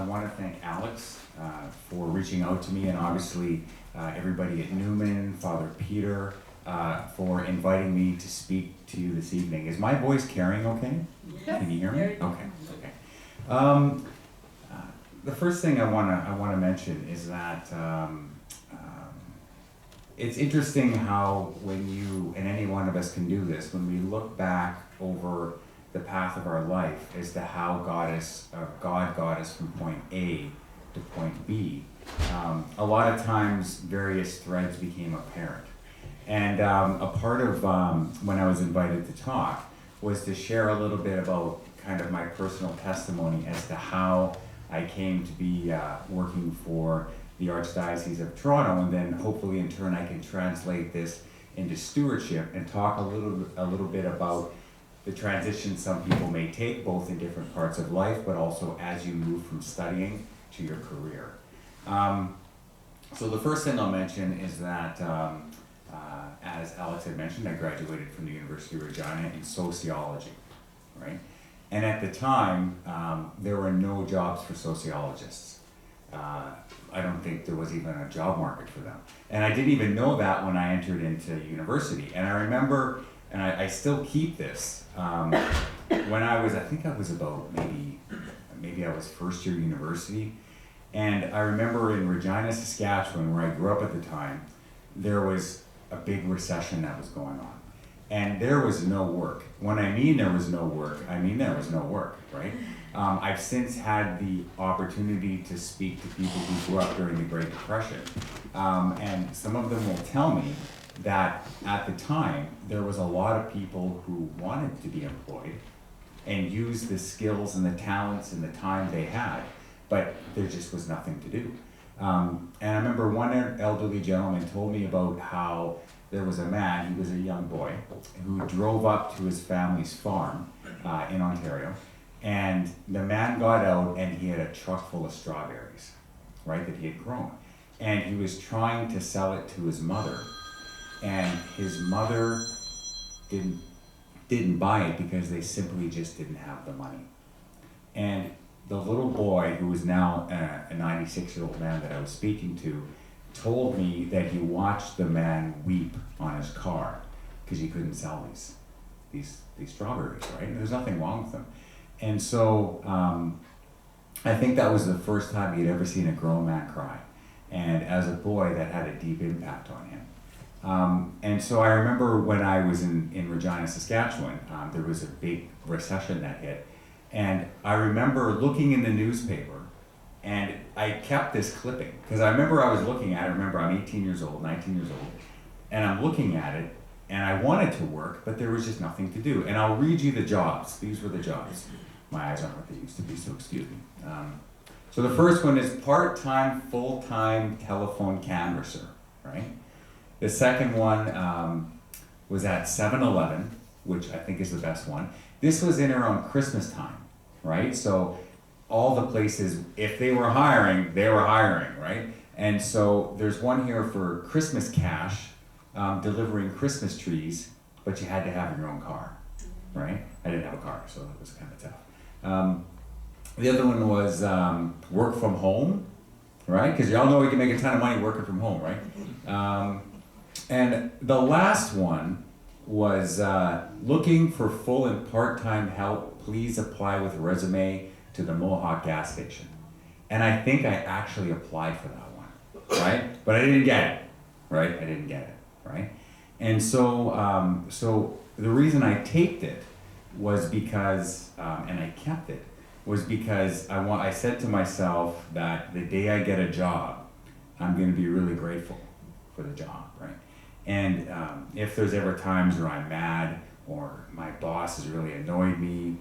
want to thank Alex for reaching out to me, and obviously everybody at Newman, Father Peter, for inviting me to speak to you this evening. Is my voice carrying okay? Yes. Can you hear me? Okay. The first thing I want to mention is that it's interesting how when you, and any one of us can do this, when we look back over the path of our life as to how God got us from point A to point B, a lot of times various threads became apparent. And a part of when I was invited to talk was to share a little bit about kind of my personal testimony as to how I came to be working for the Archdiocese of Toronto, and then hopefully in turn I can translate this into stewardship and talk a little bit about the transition some people may take, both in different parts of life, but also as you move from studying to your career. So the first thing I'll mention is that, as Alex had mentioned, I graduated from the University of Regina in sociology, right? And at the time, there were no jobs for sociologists. I don't think there was even a job market for them. And I didn't even know that when I entered into university. And I remember, and I still keep this, when I think I was about maybe I was first year university. And I remember in Regina, Saskatchewan, where I grew up at the time, there was a big recession that was going on. And there was no work. When I mean there was no work, I mean there was no work, right? I've since had the opportunity to speak to people who grew up during the Great Depression. And some of them will tell me that at the time, there was a lot of people who wanted to be employed and use the skills and the talents and the time they had, but there just was nothing to do. And I remember one elderly gentleman told me about how there was a man, he was a young boy, who drove up to his family's farm in Ontario, and the man got out and he had a truck full of strawberries, right, that he had grown. And he was trying to sell it to his mother, and his mother didn't buy it because they simply just didn't have the money. And the little boy, who was now a 96-year-old man that I was speaking to, told me that he watched the man weep on his car because he couldn't sell these strawberries, right? And there's nothing wrong with them. And so I think that was the first time he'd ever seen a grown man cry. And as a boy, that had a deep impact on him. And so I remember when I was in Regina, Saskatchewan, there was a big recession that hit. And I remember looking in the newspaper, and I kept this clipping, because I remember I was looking at it. Remember, I'm 18 years old, 19 years old, and I'm looking at it, and I wanted to work, but there was just nothing to do. And I'll read you the jobs. These were the jobs. My eyes aren't what they used to be, so excuse me. So the first one is part-time, full-time telephone canvasser, right? The second one was at 7-Eleven, which I think is the best one. This was in around Christmas time, right? So all the places, if they were hiring, right? And so there's one here for Christmas cash, delivering Christmas trees, but you had to have your own car, right? I didn't have a car, so it was kind of tough. The other one was work from home, right? Because y'all know we can make a ton of money working from home, right? And the last one was looking for full and part-time help. Please apply with resume to the Mohawk gas station. And I think I actually applied for that one, right? But I didn't get it, right? I didn't get it, right? And so, so the reason I taped it was because, and I kept it, was because I said to myself that the day I get a job, I'm going to be really grateful for the job, right? And if there's ever times where I'm mad, or my boss has really annoyed me,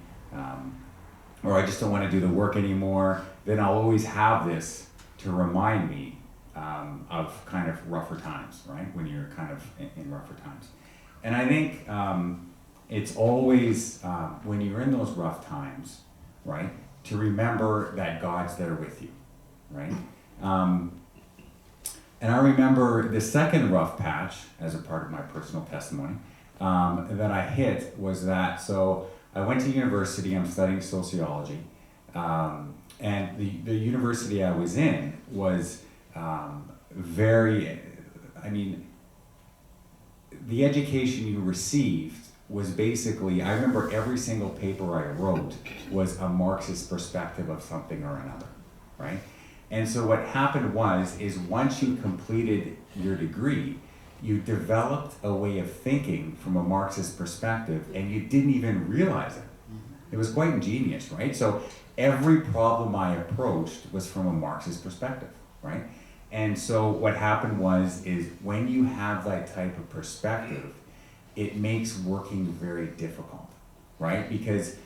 or I just don't want to do the work anymore, then I'll always have this to remind me of kind of rougher times, right? When you're kind of in rougher times. And I think it's always, when you're in those rough times, right, to remember that God's there with you, right? And I remember the second rough patch, as a part of my personal testimony, that I hit was that, so I went to university, I'm studying sociology, And the university I was in was very, I mean, the education you received was basically, I remember every single paper I wrote was a Marxist perspective of something or another, right? And so what happened is once you completed your degree, you developed a way of thinking from a Marxist perspective, and you didn't even realize it. It was quite ingenious, right? So every problem I approached was from a Marxist perspective, right? And so what happened is when you have that type of perspective, it makes working very difficult, right? Because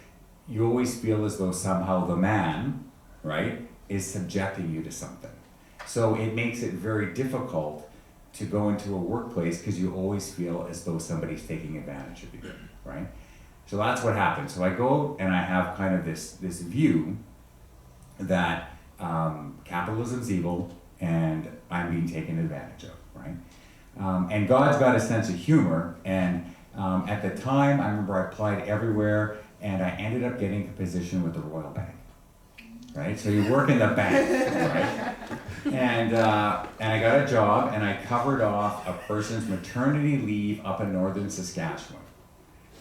you always feel as though somehow the man, right, is subjecting you to something. So it makes it very difficult to go into a workplace because you always feel as though somebody's taking advantage of you, right? So that's what happened. So I go and I have kind of this view that capitalism's evil and I'm being taken advantage of, right? And God's got a sense of humor, and at the time, I remember I applied everywhere, and I ended up getting a position with the Royal Bank, right? So you work in the bank, right? And I got a job, and I covered off a person's maternity leave up in northern Saskatchewan,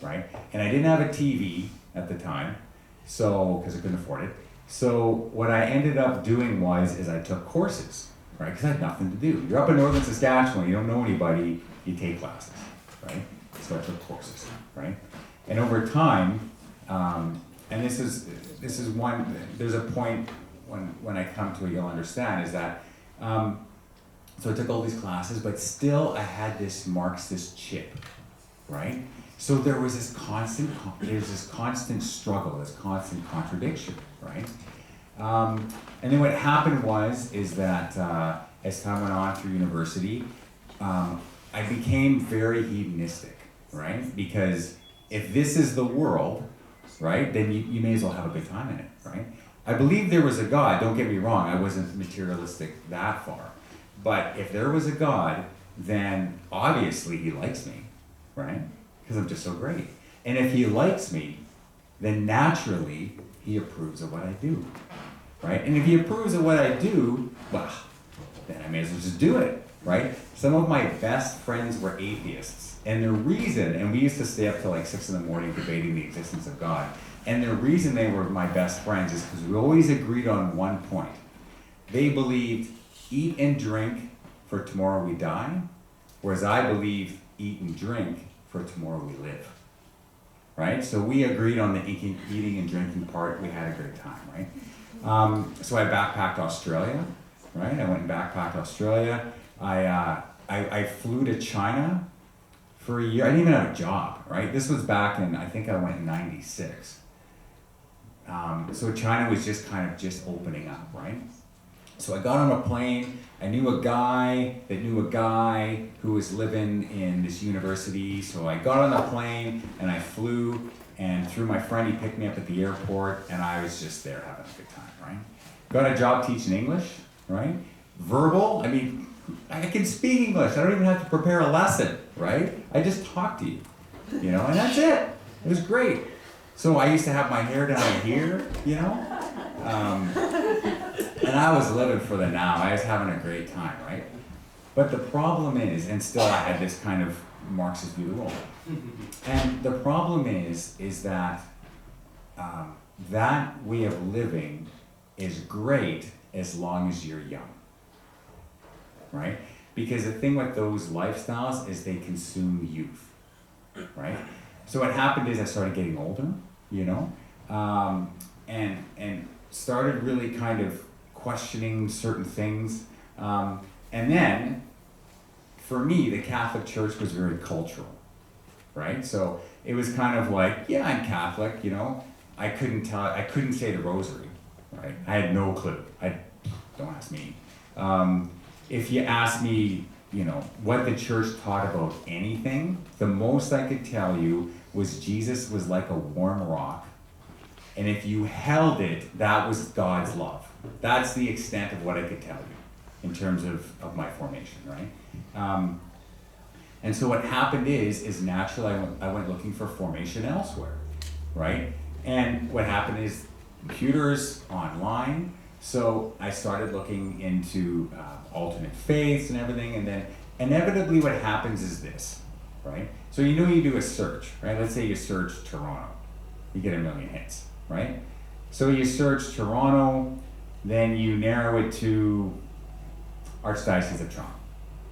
right? And I didn't have a TV at the time, so because I couldn't afford it. So what I ended up doing is I took courses, right? Because I had nothing to do. You're up in northern Saskatchewan, you don't know anybody, you take classes, right? So I took courses, right? And over time, and this is one, there's a point when I come to it, you'll understand, is that, so I took all these classes, but still I had this Marxist chip, right? So there was this constant struggle, this constant contradiction, right? And then what happened is that as time went on through university, I became very hedonistic, right? Because if this is the world, right, then you may as well have a good time in it, right? I believe there was a God, don't get me wrong, I wasn't materialistic that far. But if there was a God, then obviously he likes me, right? Because I'm just so great. And if he likes me, then naturally he approves of what I do, right? And if he approves of what I do, well, then I may as well just do it, right? Some of my best friends were atheists. And the reason, and we used to stay up till like 6 in the morning debating the existence of God. And the reason they were my best friends is because we always agreed on one point. They believed eat and drink for tomorrow we die, whereas I believe eat and drink for tomorrow we live, right? So we agreed on the eating and drinking part. We had a great time, right? So I backpacked Australia, right? I went and backpacked Australia. I flew to China for a year. I didn't even have a job, right? This was back in, I think I went in 96. So China was just kind of just opening up, right? So I got on a plane. I knew a guy that knew a guy who was living in this university. So I got on the plane and I flew, and through my friend, he picked me up at the airport, and I was just there having a good time, right? Got a job teaching English, right? Verbal, I mean, I can speak English. I don't even have to prepare a lesson, right? I just talk to you, you know, and that's it. It was great. So I used to have my hair down here, you know? And I was living for the now. I was having a great time, right? But the problem is, and still I had this kind of Marxist view of the world. And the problem is that that way of living is great as long as you're young, right? Because the thing with those lifestyles is they consume youth, right? So what happened is I started getting older, you know, and started really kind of questioning certain things. And then, for me, the Catholic Church was very cultural, right? So it was kind of like, yeah, I'm Catholic, you know. I couldn't say the rosary, right? I had no clue. Don't ask me. If you ask me, you know, what the church taught about anything, the most I could tell you was Jesus was like a warm rock. And if you held it, that was God's love. That's the extent of what I could tell you in terms of my formation, right? And so what happened is naturally I went looking for formation elsewhere, right? And what happened is computers online. So I started looking into alternate faiths and everything, and then inevitably what happens is this, right? So you do a search, right? Let's say you search Toronto, you get 1 million hits, right? So you search Toronto, then you narrow it to Archdiocese of Toronto,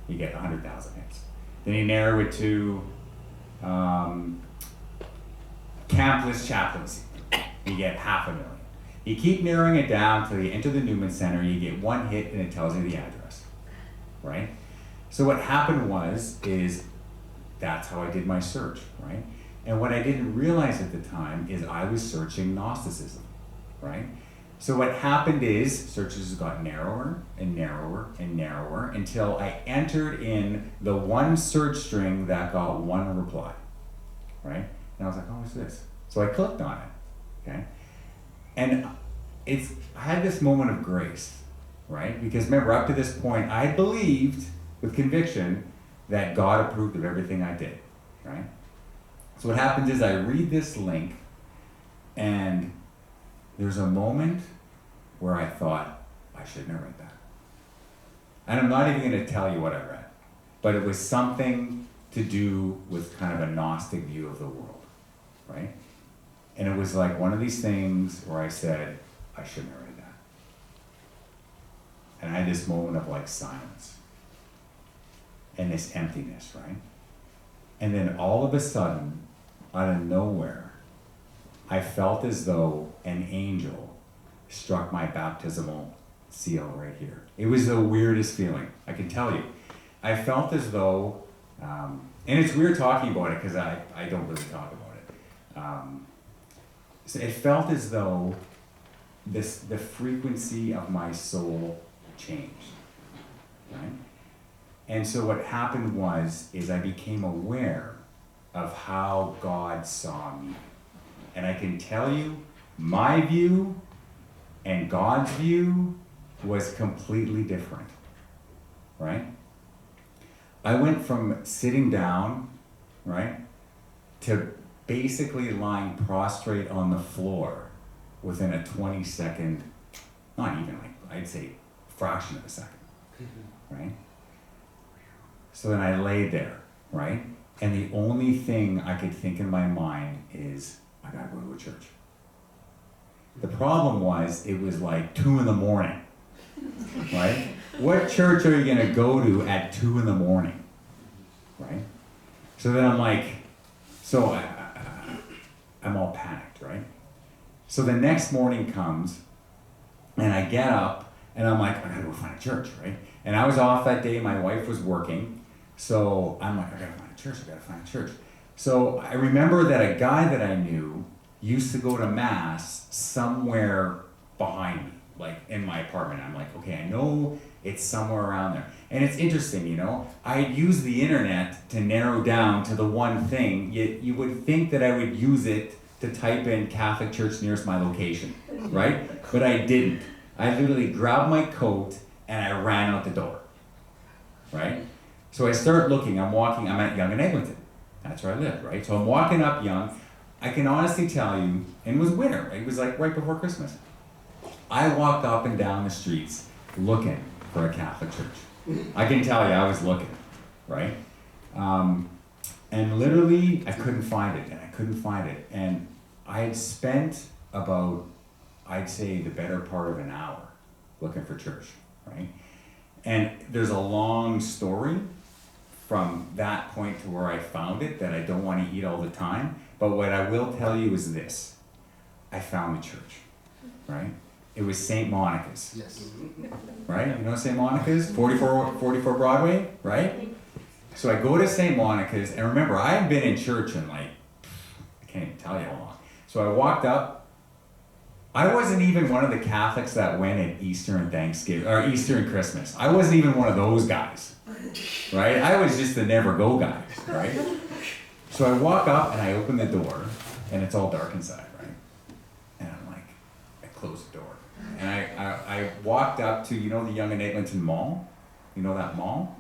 you get 100,000 hits. Then you narrow it to Campless Chaplaincy, you get 500,000. You keep narrowing it down till you enter the Newman Center, you get 1 hit and it tells you the address, right? So what happened is that's how I did my search, right? And what I didn't realize at the time is I was searching Gnosticism, right? So what happened is searches got narrower and narrower and narrower until I entered in the one search string that got 1 reply, right? And I was like, oh, what's this? So I clicked on it, okay? And I had this moment of grace, right? Because remember, up to this point, I believed with conviction that God approved of everything I did, right? So what happens is I read this link, and there's a moment where I thought, I shouldn't have read that. And I'm not even going to tell you what I read, but it was something to do with kind of a Gnostic view of the world, right? And it was like one of these things where I said, I shouldn't have read that. And I had this moment of like silence and this emptiness, right? And then all of a sudden, out of nowhere, I felt as though an angel struck my baptismal seal right here. It was the weirdest feeling, I can tell you. I felt as though, and it's weird talking about it because I don't really talk about it. So it felt as though the frequency of my soul changed, right? And so what happened is I became aware of how God saw me. And I can tell you, my view and God's view was completely different, right? I went from sitting down, right, to basically lying prostrate on the floor within a 20-second, not even like, I'd say fraction of a second, right? So then I lay there, right? And the only thing I could think in my mind is, I gotta go to a church. The problem was, it was like 2 a.m, right? What church are you gonna go to at 2 a.m, right? So then I'm like, I'm all panicked, right? So the next morning comes, and I get up, and I'm like, I gotta go find a church, right? And I was off that day, my wife was working, so I'm like, I gotta find a church. So I remember that a guy that I knew used to go to Mass somewhere behind me, like in my apartment. I'm like, okay, I know it's somewhere around there. And it's interesting, I used the internet to narrow down to the one thing. You would think that I would use it to type in Catholic church nearest my location, right? But I didn't. I literally grabbed my coat and I ran out the door, right? So I start looking, I'm at Yonge and Eglinton. That's where I live, right? So I'm walking up Yonge. I can honestly tell you, and it was winter, it was like right before Christmas. I walked up and down the streets looking for a Catholic church. I can tell you, I was looking, right? And literally, I couldn't find it, And I had spent about, I'd say, the better part of an hour looking for church, right? And there's a long story from that point to where I found it that I don't want to eat all the time. But what I will tell you is this. I found the church, right? It was St. Monica's. Yes. Right? You know St. Monica's? 44 Broadway, right? So I go to St. Monica's, and remember, I haven't been in church in I can't even tell you how long. So I walked up. I wasn't even one of the Catholics that went at Easter and Thanksgiving, or Easter and Christmas. I wasn't even one of those guys, right? I was just the never go guy, right? So I walk up and I open the door, and it's all dark inside, right? And I'm like, I close the door. And I walked up to, the Yonge and Eglinton Mall? You know that mall?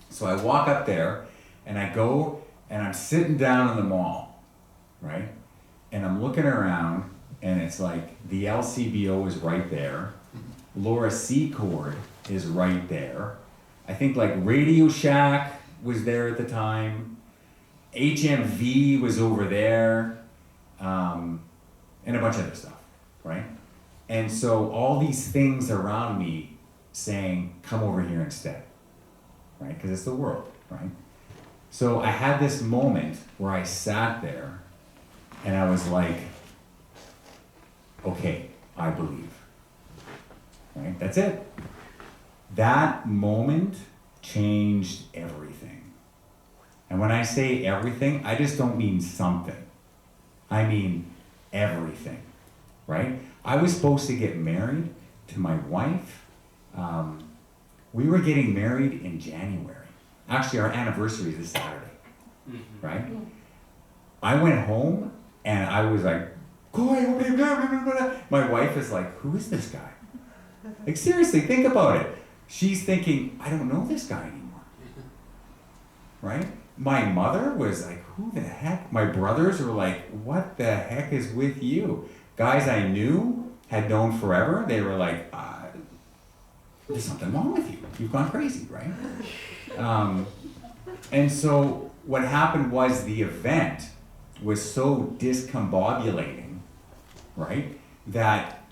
So I walk up there, and I go, and I'm sitting down in the mall, right? And I'm looking around, and it's like the LCBO is right there. Laura Secord is right there. I think like Radio Shack was there at the time. HMV was over there, and a bunch of other stuff, right? And so all these things around me saying, come over here instead, right? Because it's the world, right? So I had this moment where I sat there and I was like, okay, I believe, right? That's it. That moment changed everything. And when I say everything, I just don't mean something. I mean everything, right? I was supposed to get married to my wife. We were getting married in January. Actually, our anniversary is this Saturday, right? I went home and I was like, my wife is like, who is this guy? Like, seriously, think about it. She's thinking, I don't know this guy anymore, right? My mother was like, who the heck? My brothers were like, what the heck is with you? Guys I knew, had known forever, they were like, there's something wrong with you. You've gone crazy, right? And so what happened was the event was so discombobulating, right, that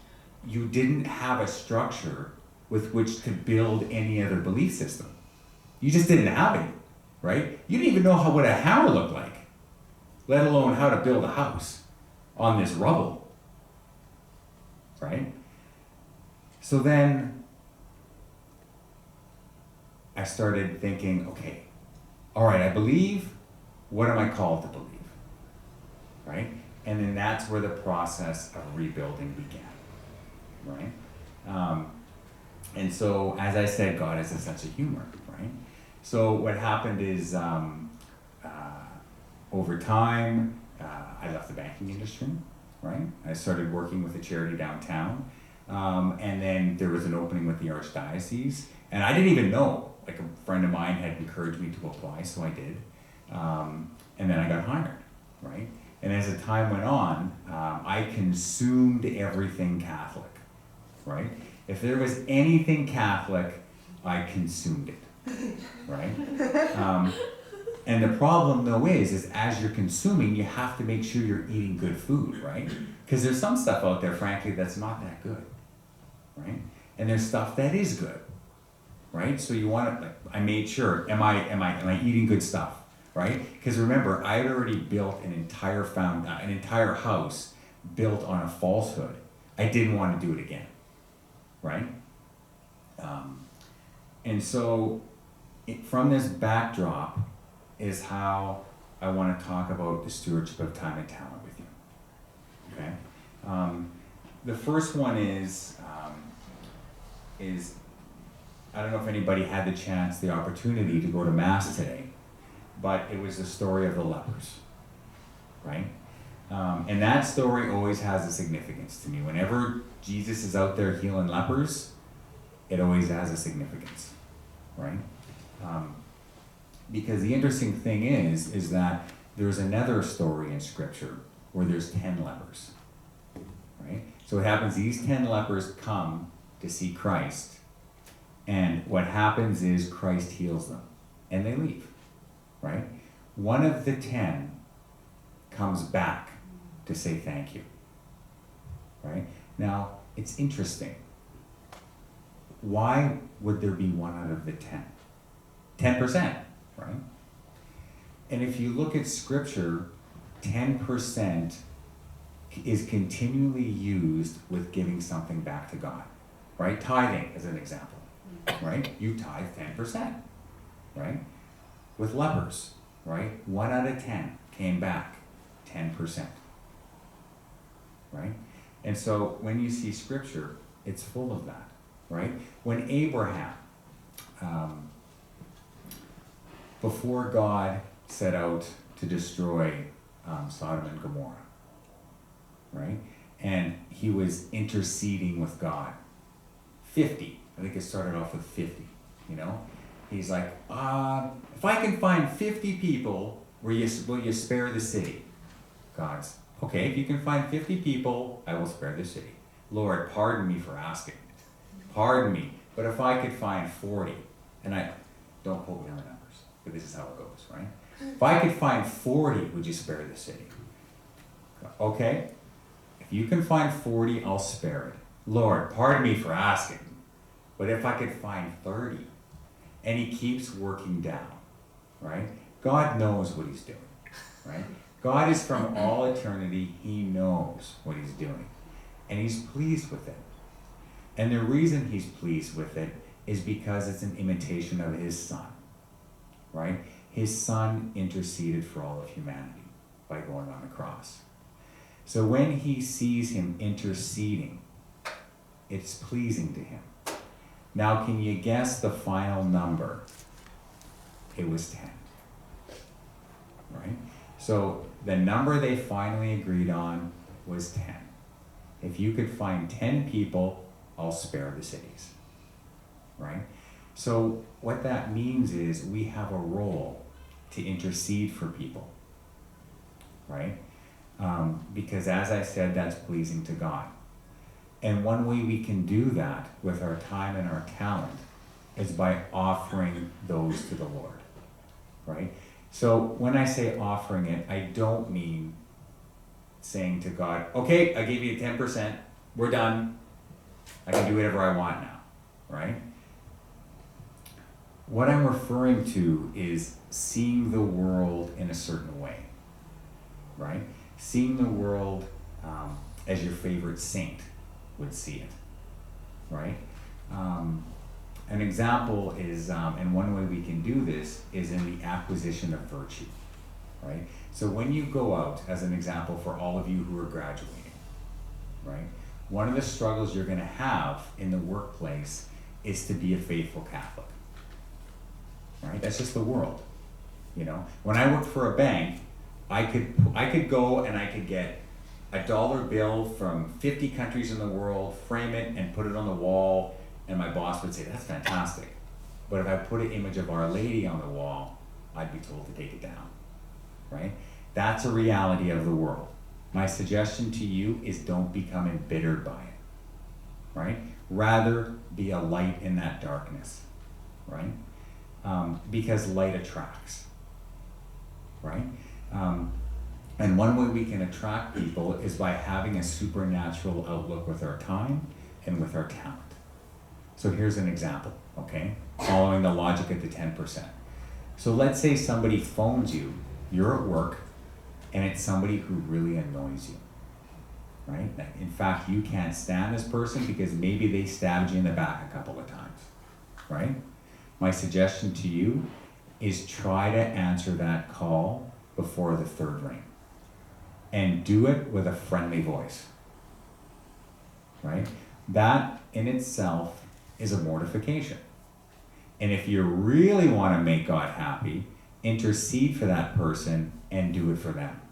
you didn't have a structure with which to build any other belief system. You just didn't have any, right? You didn't even know what a hammer looked like, let alone how to build a house on this rubble, right? So then I started thinking, okay, all right, I believe, what am I called to believe, right? And then that's where the process of rebuilding began, right? And so, as I said, God has a sense of humor, right? So what happened is, over time, I left the banking industry, right? I started working with a charity downtown, and then there was an opening with the Archdiocese, and I didn't even know. Like, a friend of mine had encouraged me to apply, so I did, and then I got hired, right? And as the time went on, I consumed everything Catholic, right? If there was anything Catholic, I consumed it, right? And the problem though is as you're consuming, you have to make sure you're eating good food, right? Because there's some stuff out there, frankly, that's not that good, right? And there's stuff that is good, right? So you want to, like, I made sure, am I eating good stuff, right? Because remember, I had already built an entire house built on a falsehood. I didn't want to do it again, right? And so from this backdrop is how I want to talk about the stewardship of time and talent with you, okay? The first one is I don't know if anybody had the opportunity to go to Mass today, but it was the story of the lepers, right? And that story always has a significance to me. Whenever Jesus is out there healing lepers, it always has a significance, right? Because the interesting thing is that there's another story in Scripture where there's 10 lepers, right? So what happens, these 10 lepers come to see Christ, and what happens is Christ heals them, and they leave, right? One of the 10 comes back to say thank you, right? Now, it's interesting. Why would there be one out of the 10? 10%, right? And if you look at Scripture, 10% is continually used with giving something back to God, right? Tithing, as an example, right? You tithe 10%, right? With lepers, right? 1 out of 10 came back, 10%, right? And so when you see Scripture, it's full of that, right? When Abraham, before God set out to destroy Sodom and Gomorrah, right? And he was interceding with God. 50, I think it started off with 50, you know? He's like, if I can find 50 people, will you spare the city? God's, Okay, if you can find 50 people, I will spare the city. Lord, pardon me for asking. Pardon me. But if I could find 40, and I don't quote me on the numbers, but this is how it goes, right? If I could find 40, would you spare the city? Okay, if you can find 40, I'll spare it. Lord, pardon me for asking. But if I could find 30, and he keeps working down, right? God knows what he's doing, right? God is from all eternity. He knows what he's doing. And he's pleased with it. And the reason he's pleased with it is because it's an imitation of his son, right? His son interceded for all of humanity by going on the cross. So when he sees him interceding, it's pleasing to him. Now, can you guess the final number? It was 10, right? So the number they finally agreed on was 10. If you could find 10 people, I'll spare the cities, right? So what that means is we have a role to intercede for people, right? Because as I said, that's pleasing to God. And one way we can do that with our time and our talent is by offering those to the Lord, right? So when I say offering it, I don't mean saying to God, okay, I gave you 10%, we're done, I can do whatever I want now, right? What I'm referring to is seeing the world in a certain way, right? Seeing the world as your favorite saint would see it, right? An example is, and one way we can do this is in the acquisition of virtue, right? So when you go out, as an example for all of you who are graduating, right? One of the struggles you're gonna have in the workplace is to be a faithful Catholic, right? That's just the world, you know? When I worked for a bank, I could go and I could get a dollar bill from 50 countries in the world, frame it and put it on the wall, and my boss would say, that's fantastic. But if I put an image of Our Lady on the wall, I'd be told to take it down, right? That's a reality of the world. My suggestion to you is don't become embittered by it, right? Rather be a light in that darkness, right? Because light attracts, right? And one way we can attract people is by having a supernatural outlook with our time and with our talent. So here's an example, okay? Following the logic of the 10%. So let's say somebody phones you, you're at work, and it's somebody who really annoys you, right? In fact, you can't stand this person because maybe they stabbed you in the back a couple of times, right? My suggestion to you is try to answer that call before the third ring. And do it with a friendly voice, right? That in itself is a mortification. And if you really want to make God happy, intercede for that person and do it for them,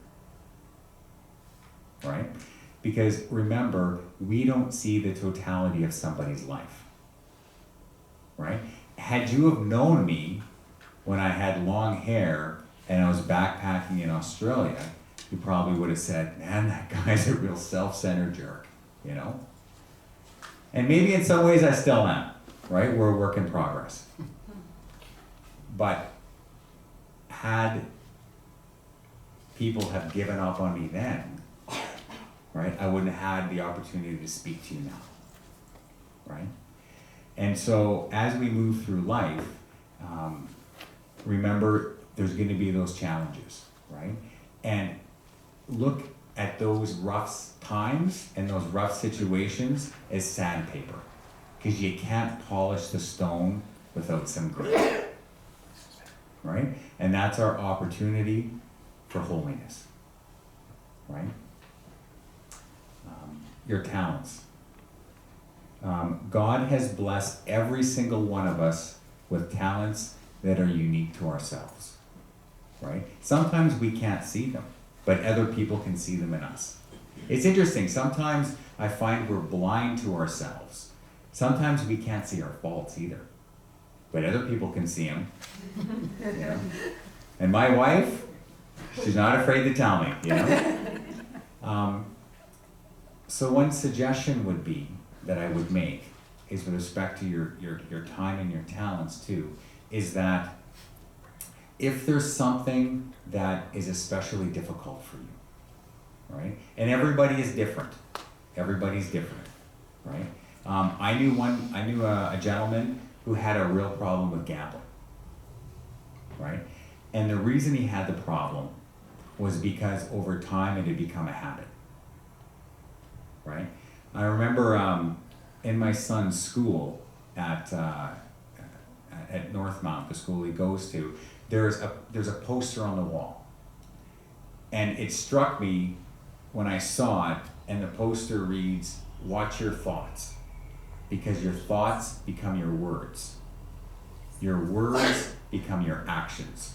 right? Because remember, we don't see the totality of somebody's life, right? Had you have known me when I had long hair and I was backpacking in Australia, you probably would have said, man, that guy's a real self-centered jerk, you know? And maybe in some ways I still am, right? We're a work in progress. But had people have given up on me then, right, I wouldn't have had the opportunity to speak to you now, right? And so as we move through life, remember there's going to be those challenges, right? And look at those rough times and those rough situations as sandpaper, because you can't polish the stone without some grit, right? And that's our opportunity for holiness, right? Your talents. God has blessed every single one of us with talents that are unique to ourselves, right? Sometimes we can't see them, but other people can see them in us. It's interesting, sometimes I find we're blind to ourselves. Sometimes we can't see our faults either, but other people can see them. You know? And my wife, she's not afraid to tell me, you know? So one suggestion would be, that I would make, is with respect to your time and your talents too, is that if there's something that is especially difficult for you, right? And everybody is different. Everybody's different, right? I knew a gentleman who had a real problem with gambling, right? And the reason he had the problem was because over time it had become a habit, right? I remember in my son's school at Northmount, the school he goes to, there's a poster on the wall. And it struck me when I saw it, and the poster reads, "Watch your thoughts, because your thoughts become your words. Your words become your actions.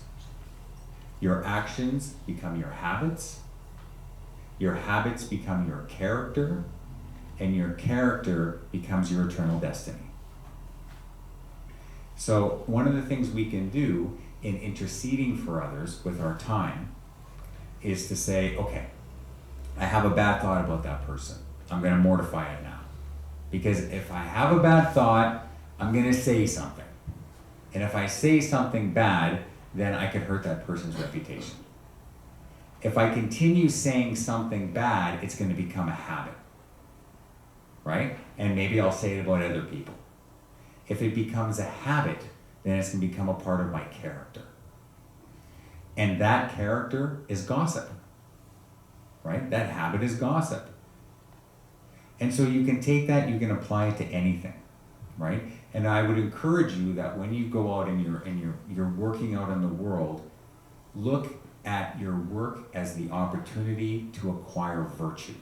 Your actions become your habits. Your habits become your character, and your character becomes your eternal destiny." So one of the things we can do in interceding for others with our time is to say, okay, I have a bad thought about that person. I'm going to mortify it now. Because if I have a bad thought, I'm going to say something. And if I say something bad, then I could hurt that person's reputation. If I continue saying something bad, it's going to become a habit, right? And maybe I'll say it about other people. If it becomes a habit, then it's going to become a part of my character. And that character is gossip, right? That habit is gossip. And so you can take that, you can apply it to anything, right? And I would encourage you that when you go out and you're working out in the world, look at your work as the opportunity to acquire virtue,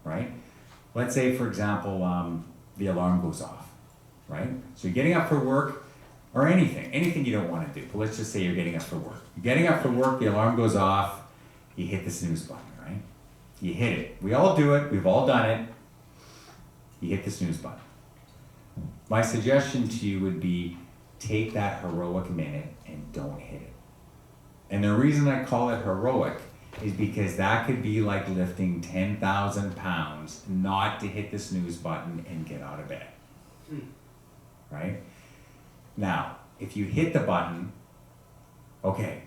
right? Let's say, for example, the alarm goes off, right? So you're getting up for work, or anything you don't want to do. But let's just say you're getting up for work. You're getting up for work, the alarm goes off, you hit the snooze button, right? You hit it. We all do it, we've all done it. You hit the snooze button. My suggestion to you would be, take that heroic minute and don't hit it. And the reason I call it heroic is because that could be like lifting 10,000 pounds not to hit the snooze button and get out of bed, right? Now, if you hit the button, okay,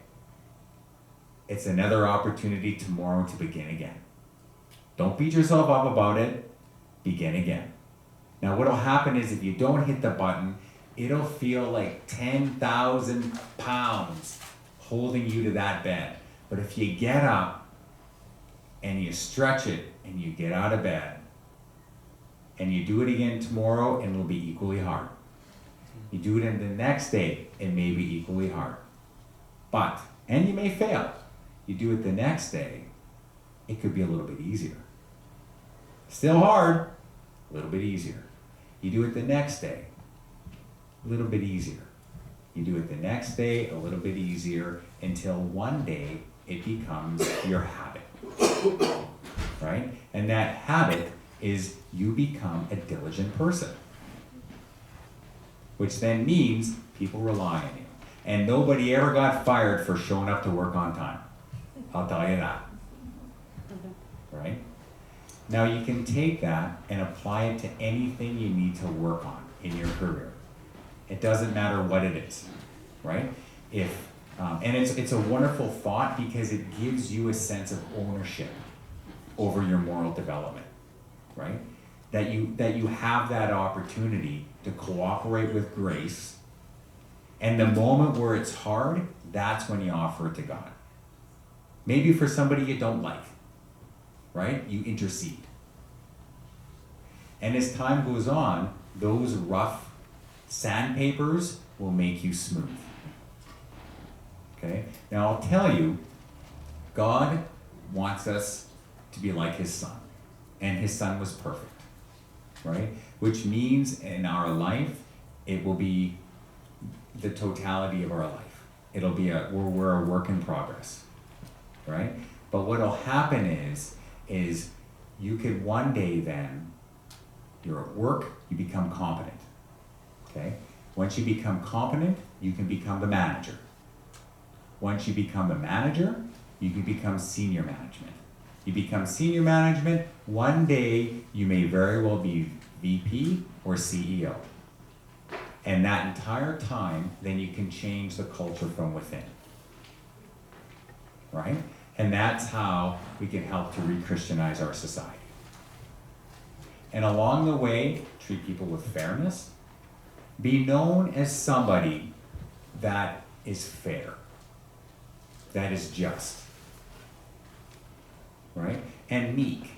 it's another opportunity tomorrow to begin again. Don't beat yourself up about it, begin again. Now what'll happen is if you don't hit the button, it'll feel like 10,000 pounds holding you to that bed. But if you get up and you stretch it and you get out of bed and you do it again tomorrow, and it'll be equally hard. You do it in the next day, it may be equally hard. But, and you may fail. You do it the next day, it could be a little bit easier. Still hard, a little bit easier. You do it the next day, a little bit easier. You do it the next day, a little bit easier, until one day it becomes your habit, right? And that habit is you become a diligent person, which then means people rely on you. And nobody ever got fired for showing up to work on time. I'll tell you that, right? Now you can take that and apply it to anything you need to work on in your career. It doesn't matter what it is, right? And it's a wonderful thought because it gives you a sense of ownership over your moral development, right? That you have that opportunity to cooperate with grace, and the moment where it's hard, that's when you offer it to God. Maybe for somebody you don't like, right? You intercede. And as time goes on, those rough sandpapers will make you smooth. Okay? Now I'll tell you, God wants us to be like his son. And his son was perfect. Right? Which means in our life, it will be the totality of our life. It'll be we're a work in progress. Right? But what'll happen is you could one day then, you're at work, you become competent. Okay? Once you become competent, you can become the manager. Once you become the manager, you can become senior management. You become senior management, one day you may very well be VP or CEO. And that entire time, then you can change the culture from within. Right? And that's how we can help to re-Christianize our society. And along the way, treat people with fairness. Be known as somebody that is fair, that is just, right? And meek.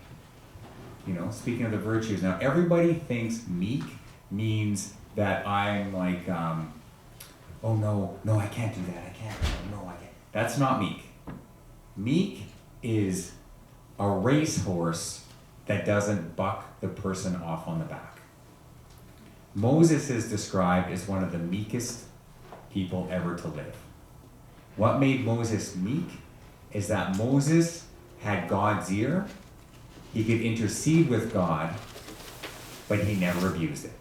You know, speaking of the virtues, now everybody thinks meek means that I'm like, oh no, I can't do that, I can't. That's not meek. Meek is a racehorse that doesn't buck the person off on the back. Moses is described as one of the meekest people ever to live. What made Moses meek is that Moses had God's ear. He could intercede with God, but he never abused it.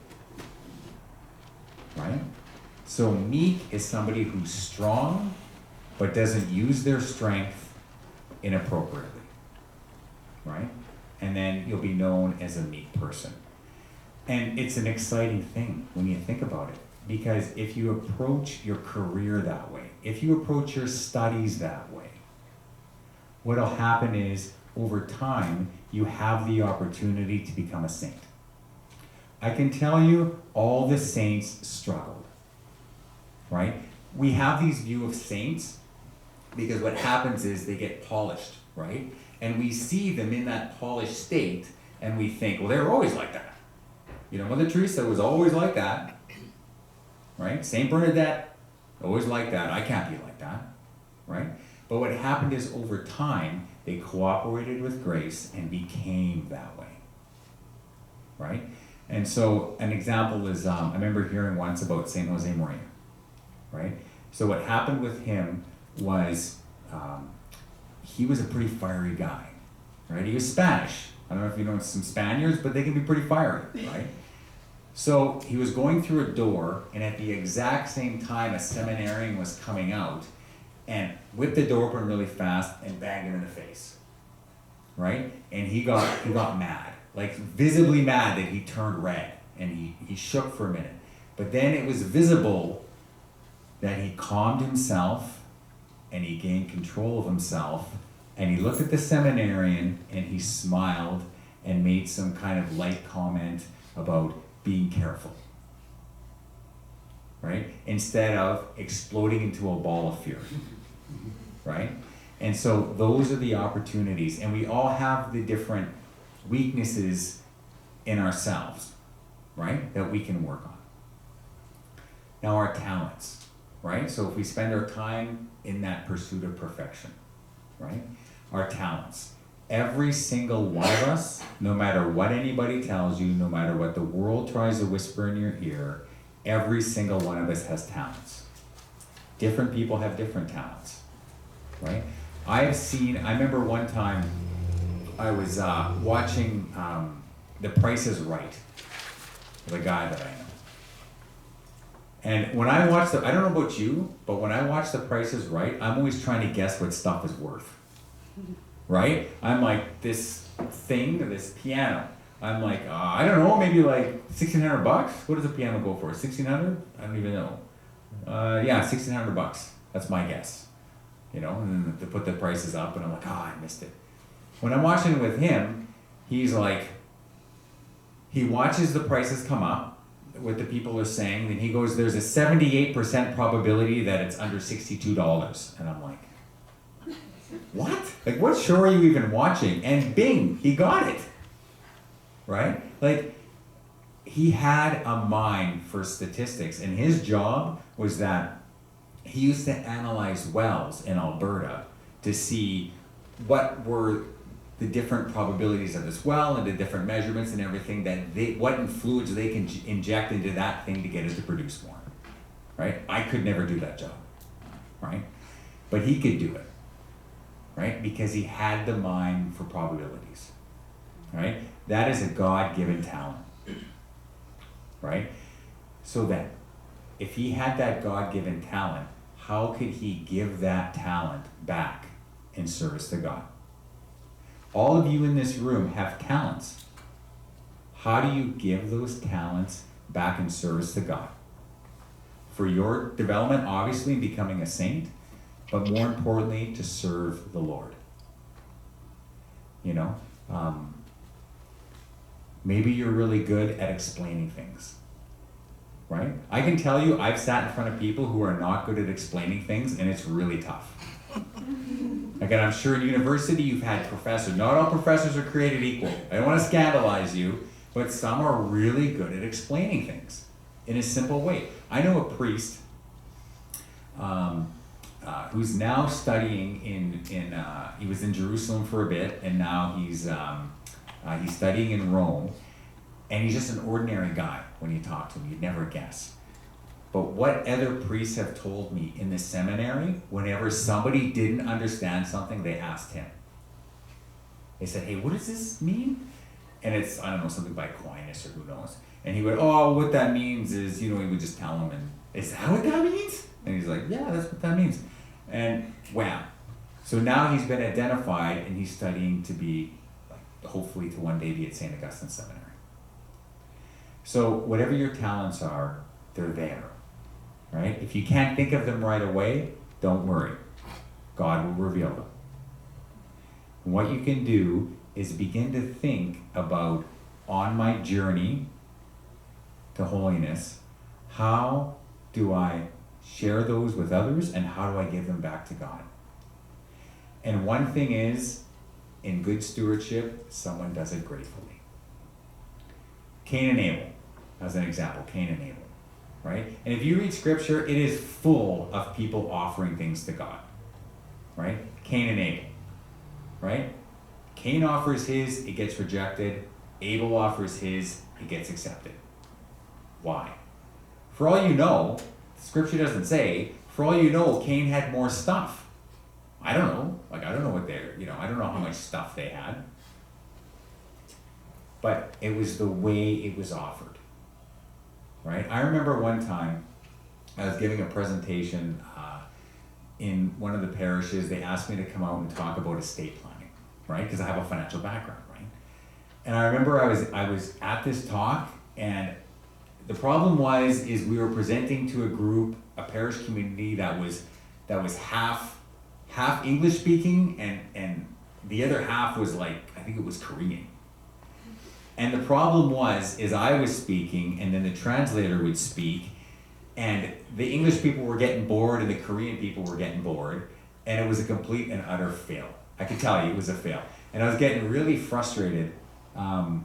Right? So meek is somebody who's strong, but doesn't use their strength inappropriately. Right? And then you'll be known as a meek person. And it's an exciting thing when you think about it. Because if you approach your career that way, if you approach your studies that way, what'll happen is, over time, you have the opportunity to become a saint. I can tell you, all the saints struggled, right? We have these view of saints because what happens is they get polished, right? And we see them in that polished state, and we think, well, they were always like that. You know, Mother Teresa was always like that, right? Saint Bernadette, always like that. I can't be like that, right? But what happened is, over time, they cooperated with grace and became that way, right? And so an example is, I remember hearing once about Saint Jose Maria, right? So what happened with him was, he was a pretty fiery guy, right? He was Spanish. I don't know if you know some Spaniards, but they can be pretty fiery, right? So he was going through a door, and at the exact same time, a seminarian was coming out and whipped the door open really fast and banged him in the face, right? And he got mad, like visibly mad, that he turned red, and he shook for a minute. But then it was visible that he calmed himself and he gained control of himself, and he looked at the seminarian and he smiled and made some kind of light comment about being careful, right? Instead of exploding into a ball of fury, right? And so those are the opportunities, and we all have the different weaknesses in ourselves, right, that we can work on. Now, our talents, right? So if we spend our time in that pursuit of perfection, right? Our talents. Every single one of us, no matter what anybody tells you, no matter what the world tries to whisper in your ear, every single one of us has talents. Different people have different talents, right? I remember one time I was watching The Price is Right with a guy that I know. And when I watch I don't know about you, but when I watch The Price is Right, I'm always trying to guess what stuff is worth. Right? I'm like, this thing, this piano, I'm like, I don't know, maybe like $1,600? What does a piano go for? $1,600? I don't even know. Yeah, $1,600. That's my guess. You know, and then they put the prices up, and I'm like, I missed it. When I'm watching it with him, he's like, he watches the prices come up, what the people are saying, and he goes, there's a 78% probability that it's under $62. And I'm like, what? Like, what show are you even watching? And bing, he got it. Right? Like, he had a mind for statistics, and his job was that he used to analyze wells in Alberta to see what were the different probabilities of this well and the different measurements and everything, what fluids they can inject into that thing to get it to produce more. Right? I could never do that job. Right? But he could do it. Right? Because he had the mind for probabilities. Right? That is a God-given talent. Right? So then, if he had that God-given talent, how could he give that talent back in service to God? All of you in this room have talents. How do you give those talents back in service to God? For your development, obviously, in becoming a saint, but more importantly, to serve the Lord. You know, maybe you're really good at explaining things, right? I can tell you, I've sat in front of people who are not good at explaining things, and it's really tough. Again, I'm sure in university you've had professors. Not all professors are created equal. I don't want to scandalize you, but some are really good at explaining things in a simple way. I know a priest who's now studying he was in Jerusalem for a bit, and now he's studying in Rome, and he's just an ordinary guy when you talk to him. You'd never guess. But what other priests have told me in the seminary, whenever somebody didn't understand something, they asked him. They said, hey, what does this mean? And it's, I don't know, something by Aquinas or who knows. And he would, oh, what that means is, he would just tell him, and is that what that means? And he's like, yeah, that's what that means. And wham. So now he's been identified, and he's studying to be, hopefully to one day be at St. Augustine Seminary. So whatever your talents are, they're there. Right? If you can't think of them right away, don't worry. God will reveal them. And what you can do is begin to think about, on my journey to holiness, how do I share those with others, and how do I give them back to God? And one thing is, in good stewardship, someone does it gratefully. Cain and Abel, as an example, Cain and Abel. Right? And if you read scripture, it is full of people offering things to God. Right? Cain and Abel. Right? Cain offers his, it gets rejected. Abel offers his, it gets accepted. Why? For all you know, scripture doesn't say, for all you know, Cain had more stuff. I don't know. I don't know what they're, I don't know how much stuff they had. But it was the way it was offered. Right? I remember one time I was giving a presentation in one of the parishes. They asked me to come out and talk about estate planning, right? Because I have a financial background, right? And I remember I was at this talk, and the problem is we were presenting to a group, a parish community that was half English speaking, and the other half was I think it was Korean. And the problem is I was speaking, and then the translator would speak, and the English people were getting bored, and the Korean people were getting bored, and it was a complete and utter fail. I could tell you it was a fail. And I was getting really frustrated. And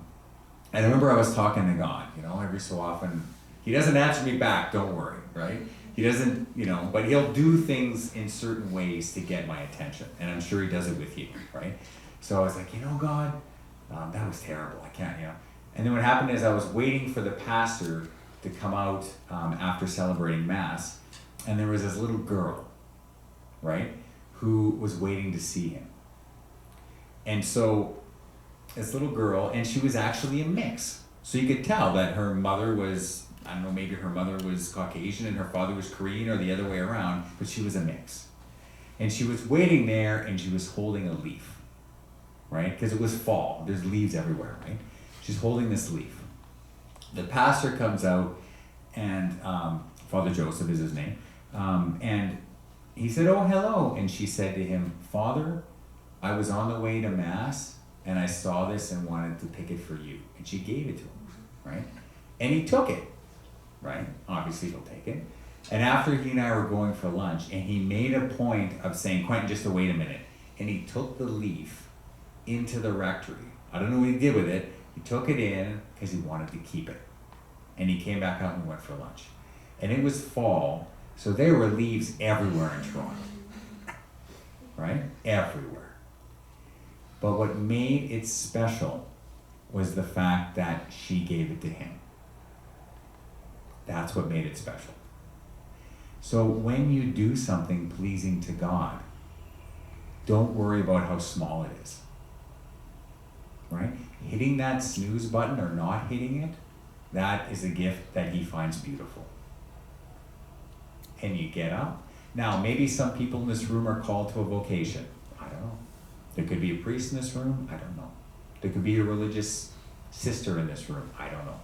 I remember I was talking to God, every so often. He doesn't answer me back, don't worry, right? He doesn't, but he'll do things in certain ways to get my attention. And I'm sure he does it with you, right? So I was like, God, that was terrible. I can't, And then what happened is I was waiting for the pastor to come out after celebrating Mass, and there was this little girl, right, who was waiting to see him. And so this little girl, and she was actually a mix. So you could tell that her mother was, I don't know, maybe her mother was Caucasian and her father was Korean, or the other way around, but she was a mix. And she was waiting there, and she was holding a leaf. Right? Because it was fall. There's leaves everywhere, right? She's holding this leaf. The pastor comes out, and Father Joseph is his name, and he said, oh, hello. And she said to him, Father, I was on the way to Mass, and I saw this and wanted to pick it for you. And she gave it to him, right? And he took it, right? Obviously he'll take it. And after he and I were going for lunch, and he made a point of saying, Quentin, just to wait a minute. And he took the leaf into the rectory. I don't know what he did with it. He took it in because he wanted to keep it. And he came back out and went for lunch. And it was fall, so there were leaves everywhere in Toronto. Right? Everywhere. But what made it special was the fact that she gave it to him. That's what made it special. So when you do something pleasing to God, don't worry about how small it is. Right? Hitting that snooze button or not hitting it, that is a gift that he finds beautiful. And you get up. Now, maybe some people in this room are called to a vocation. I don't know. There could be a priest in this room, I don't know. There could be a religious sister in this room, I don't know.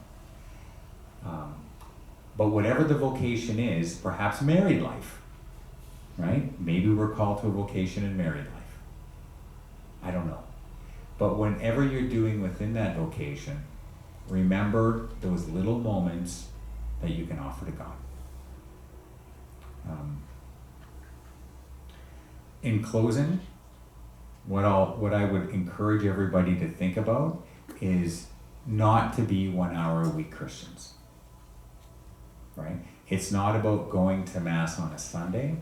But whatever the vocation is, perhaps married life, right? Maybe we're called to a vocation in married life. I don't know. But whenever you're doing within that vocation, remember those little moments that you can offer to God. In closing, what I would encourage everybody to think about is not to be 1 hour a week Christians. Right? It's not about going to Mass on a Sunday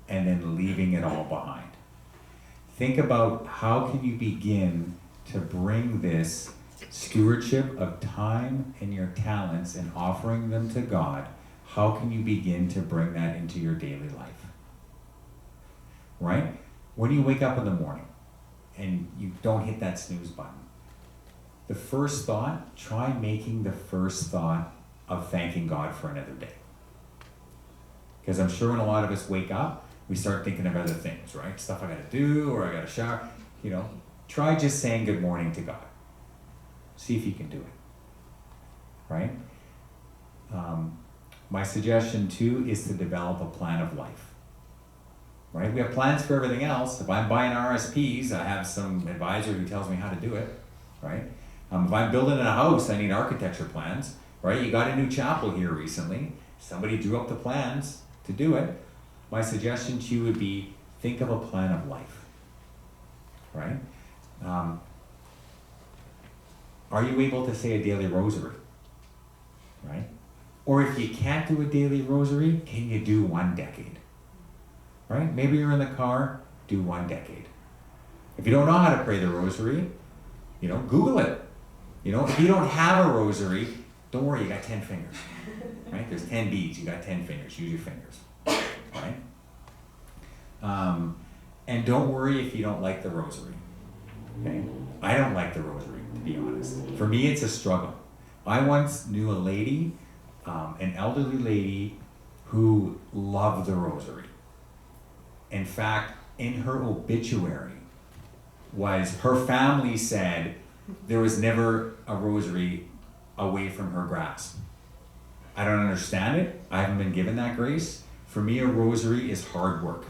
and then leaving it all behind. Think about how can you begin to bring this stewardship of time and your talents and offering them to God. How can you begin to bring that into your daily life? Right? When you wake up in the morning and you don't hit that snooze button, the first thought, try making the first thought of thanking God for another day. Because I'm sure when a lot of us wake up, we start thinking of other things, right? Stuff I gotta do, or I gotta shower, Try just saying good morning to God. See if you can do it, right? My suggestion too is to develop a plan of life, right? We have plans for everything else. If I'm buying RSPs, I have some advisor who tells me how to do it, right? If I'm building a house, I need architecture plans, right? You got a new chapel here recently. Somebody drew up the plans to do it. My suggestion to you would be, think of a plan of life, right? Are you able to say a daily rosary, right? Or if you can't do a daily rosary, can you do 1 decade, right? Maybe you're in the car, do 1 decade. If you don't know how to pray the rosary, Google it. If you don't have a rosary, don't worry, you got 10 fingers, right? There's 10 beads, you got 10 fingers, use your fingers, right? And don't worry if you don't like the rosary, okay? I don't like the rosary, to be honest. For me, it's a struggle. I once knew a lady, an elderly lady, who loved the rosary. In fact, in her obituary was, her family said there was never a rosary away from her grasp. I don't understand it. I haven't been given that grace. For me, a rosary is hard work,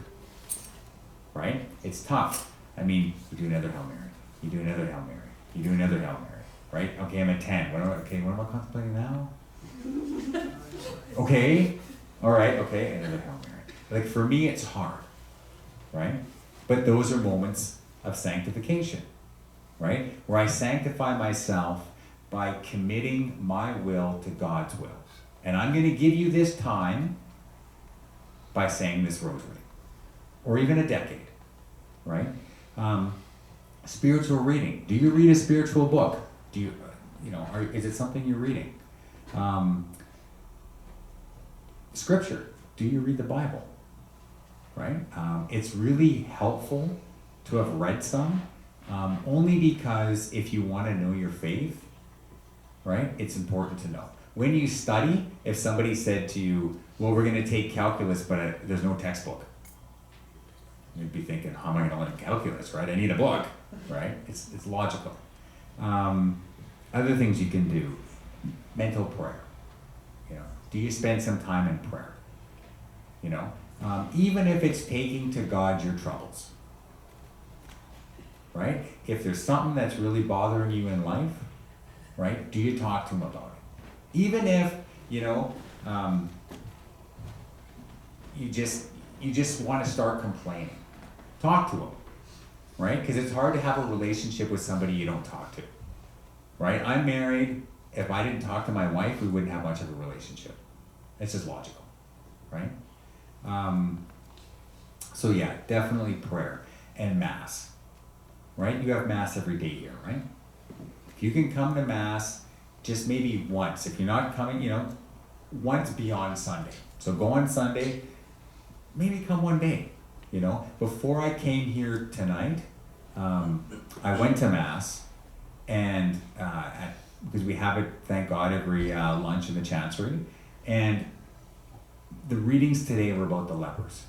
right? It's tough. I mean, you do another Hail Mary. You do another Hail Mary. You do another Hail Mary, right? Okay, I'm at 10. What am I contemplating now? Okay, all right, okay, another Hail Mary. Like, for me, it's hard, right? But those are moments of sanctification, right? Where I sanctify myself by committing my will to God's will. And I'm going to give you this time by saying this rosary, or even a decade, right? Spiritual reading. Do you read a spiritual book? Do you, is it something you're reading? Scripture. Do you read the Bible? Right? It's really helpful to have read some, only because if you want to know your faith, right, it's important to know. When you study, if somebody said to you, well, we're going to take calculus, but there's no textbook, you'd be thinking, how am I going to learn calculus, right? I need a book, right? It's logical. Other things you can do, mental prayer. Do you spend some time in prayer? Even if it's taking to God your troubles, right? If there's something that's really bothering you in life, right? Do you talk to him about it? Even if, you just want to start complaining, talk to him, right? Because it's hard to have a relationship with somebody you don't talk to, right? I'm married. If I didn't talk to my wife, we wouldn't have much of a relationship. It's just logical, right? So yeah, definitely prayer and Mass, right? You have Mass every day here, right? If you can come to Mass just maybe once, if you're not coming, once beyond Sunday. So go on Sunday, maybe come one day, Before I came here tonight, I went to Mass, and because we have it, thank God, every lunch in the Chancery, and the readings today were about the lepers.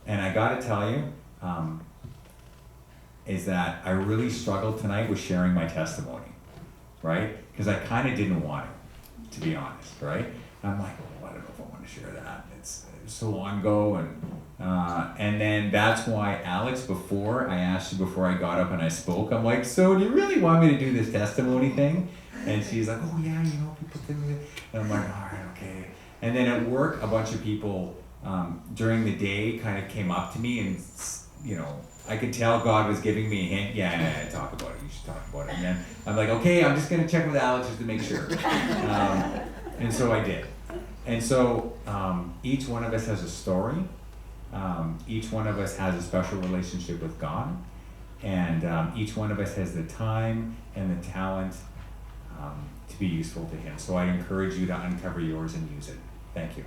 And I gotta tell you, is that I really struggled tonight with sharing my testimony, right? Because I kind of didn't want to be honest, right? I'm like, oh, I don't know if I want to share that. It was so long ago, and then that's why, Alex, before I asked you, before I got up and I spoke, I'm like, so do you really want me to do this testimony thing? And she's like, oh yeah, people do it. And I'm like, all right, okay. And then at work, a bunch of people during the day kind of came up to me and, I could tell God was giving me a hint. Yeah, talk about it. You should talk about it. And then I'm like, okay, I'm just going to check with Alex just to make sure. And so I did. And so each one of us has a story. Each one of us has a special relationship with God. And each one of us has the time and the talent to be useful to Him. So I encourage you to uncover yours and use it. Thank you.